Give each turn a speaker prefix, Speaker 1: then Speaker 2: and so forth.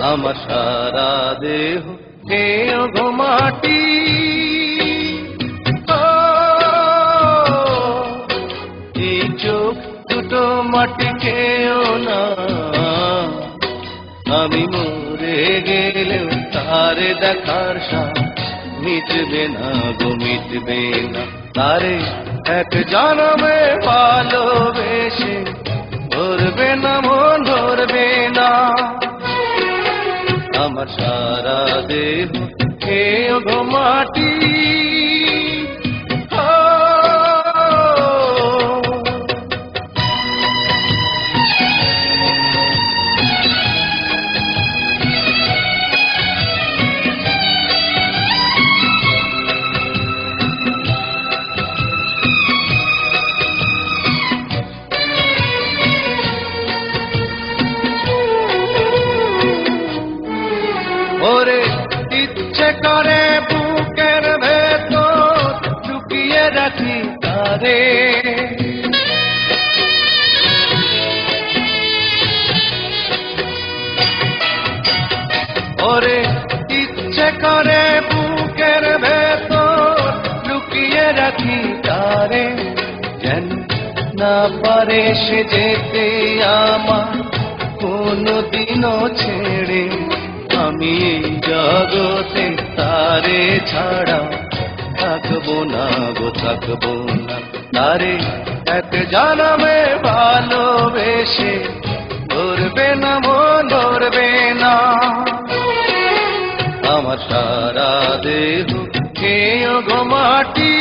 Speaker 1: আমার সারা দেহ কেউ গো মাটি। এই চোখ দুটো মাটি খেও না, আমি মরে গেলেও তারে দেখার সাথ মিটবে না গো, মিটবে না। তারে এক জনমে ভালোবেসে ধরবে না মন, ধরবে না। আমার সারা দেহ কেউ গো মাটি। ওরে ইচ্ছে করে বুকের ভেতর লুকিয়ে রাখি তারে, ওরে ইচ্ছে করে বুকের ভেতর লুকিয়ে রাখি তারে। যেন না পারে সে যেতে আমার কোনদিনও ছেড়ে, আমি এই জগতে তারে ছাড়া থাকবো না গো, থাকবো না। তারে এক জনমে ভালোবেসে ধরবে না মন, ধরবে না। আমার সারা দেহ কেউ গো মাটি।